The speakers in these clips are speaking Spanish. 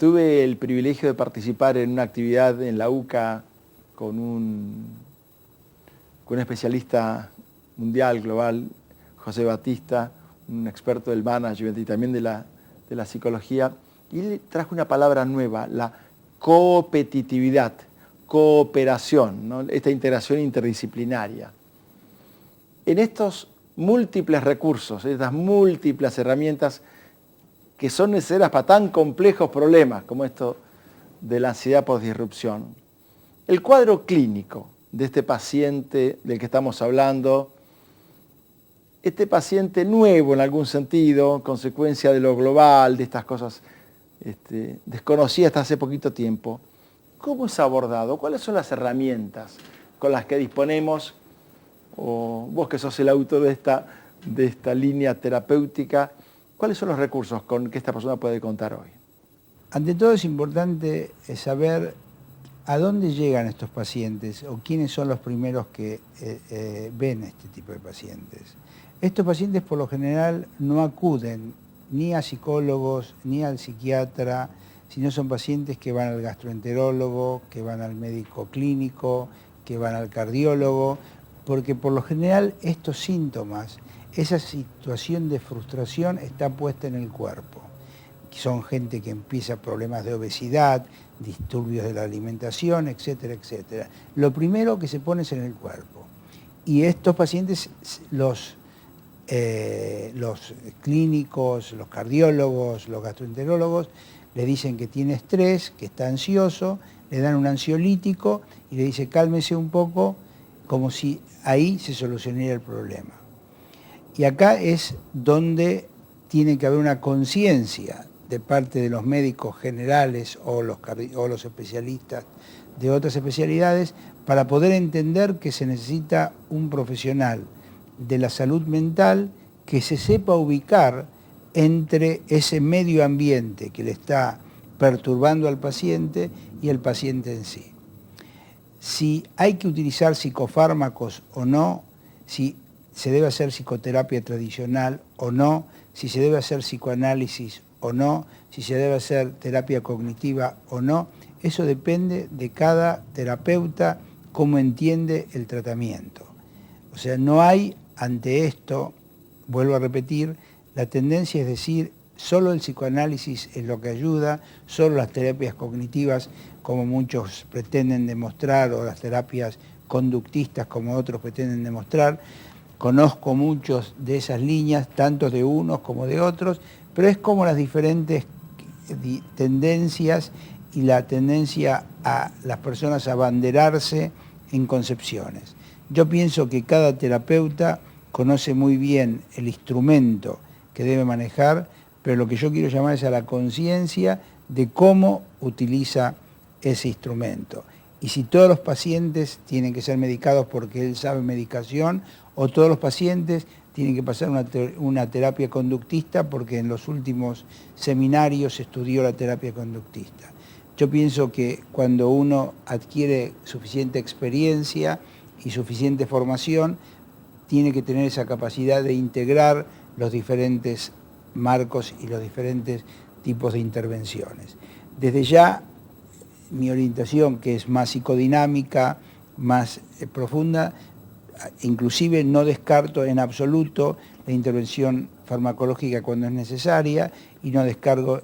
Tuve el privilegio de participar en una actividad en la UCA con un especialista mundial, global, José Batista, un experto del management y también de la psicología, y él trajo una palabra nueva, la competitividad, cooperación, ¿no? Esta integración interdisciplinaria. En estos múltiples recursos, estas múltiples herramientas que son necesarias para tan complejos problemas como esto de la ansiedad postdisrupción, el cuadro clínico de este paciente del que estamos hablando, este paciente nuevo en algún sentido, consecuencia de lo global, de estas cosas desconocidas hasta hace poquito tiempo, ¿cómo es abordado? ¿Cuáles son las herramientas con las que disponemos? O vos que sos el autor de esta línea terapéutica, ¿cuáles son los recursos con que esta persona puede contar hoy? Ante todo es importante saber a dónde llegan estos pacientes o quiénes son los primeros que ven este tipo de pacientes. Estos pacientes por lo general no acuden ni a psicólogos ni al psiquiatra, sino son pacientes que van al gastroenterólogo, que van al médico clínico, que van al cardiólogo, porque por lo general estos síntomas, esa situación de frustración está puesta en el cuerpo. Son gente que empieza problemas de obesidad, disturbios de la alimentación, etcétera, etcétera. Lo primero que se pone es en el cuerpo. Y estos pacientes, los clínicos, los cardiólogos, los gastroenterólogos, le dicen que tiene estrés, que está ansioso, le dan un ansiolítico y le dice cálmese un poco, como si ahí se solucionara el problema. Y acá es donde tiene que haber una conciencia de parte de los médicos generales o los especialistas de otras especialidades para poder entender que se necesita un profesional de la salud mental que se sepa ubicar entre ese medio ambiente que le está perturbando al paciente y el paciente en sí. Si hay que utilizar psicofármacos o no, si se debe hacer psicoterapia tradicional o no, si se debe hacer psicoanálisis o no, si se debe hacer terapia cognitiva o no, eso depende de cada terapeuta cómo entiende el tratamiento. O sea, no hay ante esto, vuelvo a repetir, la tendencia es decir, solo el psicoanálisis es lo que ayuda, solo las terapias cognitivas, como muchos pretenden demostrar, o las terapias conductistas, como otros pretenden demostrar. Conozco muchos de esas líneas, tanto de unos como de otros, pero es como las diferentes tendencias y la tendencia a las personas a abanderarse en concepciones. Yo pienso que cada terapeuta conoce muy bien el instrumento que debe manejar, pero lo que yo quiero llamar es a la conciencia de cómo utiliza ese instrumento. Y si todos los pacientes tienen que ser medicados porque él sabe medicación, o todos los pacientes tienen que pasar una terapia conductista porque en los últimos seminarios se estudió la terapia conductista. Yo pienso que cuando uno adquiere suficiente experiencia y suficiente formación, tiene que tener esa capacidad de integrar los diferentes marcos y los diferentes tipos de intervenciones. Desde ya, mi orientación, que es más psicodinámica, más profunda, inclusive no descarto en absoluto la intervención farmacológica cuando es necesaria y no descarto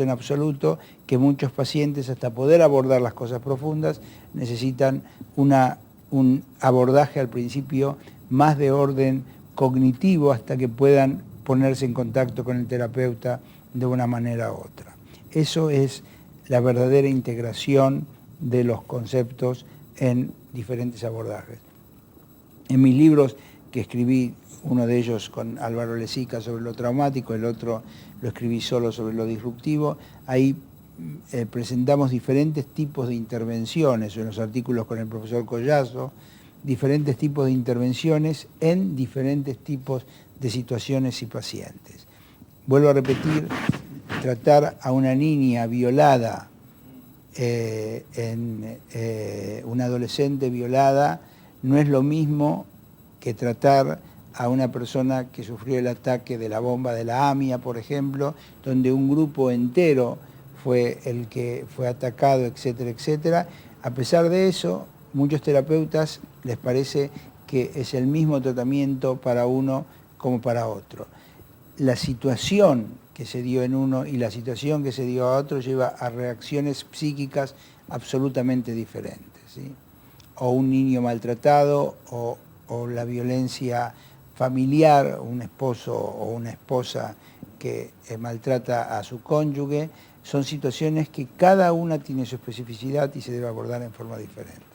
en absoluto que muchos pacientes, hasta poder abordar las cosas profundas, necesitan un abordaje al principio más de orden cognitivo hasta que puedan ponerse en contacto con el terapeuta de una manera u otra. Eso es la verdadera integración de los conceptos en diferentes abordajes. En mis libros que escribí, uno de ellos con Álvaro Lezica sobre lo traumático, el otro lo escribí solo sobre lo disruptivo, ahí presentamos diferentes tipos de intervenciones, en los artículos con el profesor Collazo, diferentes tipos de intervenciones en diferentes tipos de situaciones y pacientes. Vuelvo a repetir, tratar a una niña violada, una adolescente violada, no es lo mismo que tratar a una persona que sufrió el ataque de la bomba de la AMIA, por ejemplo, donde un grupo entero fue el que fue atacado, etcétera, etcétera. A pesar de eso, muchos terapeutas les parece que es el mismo tratamiento para uno como para otro. La situación que se dio en uno y la situación que se dio a otro lleva a reacciones psíquicas absolutamente diferentes, ¿sí? O un niño maltratado, o la violencia familiar, un esposo o una esposa que maltrata a su cónyuge, son situaciones que cada una tiene su especificidad y se debe abordar en forma diferente.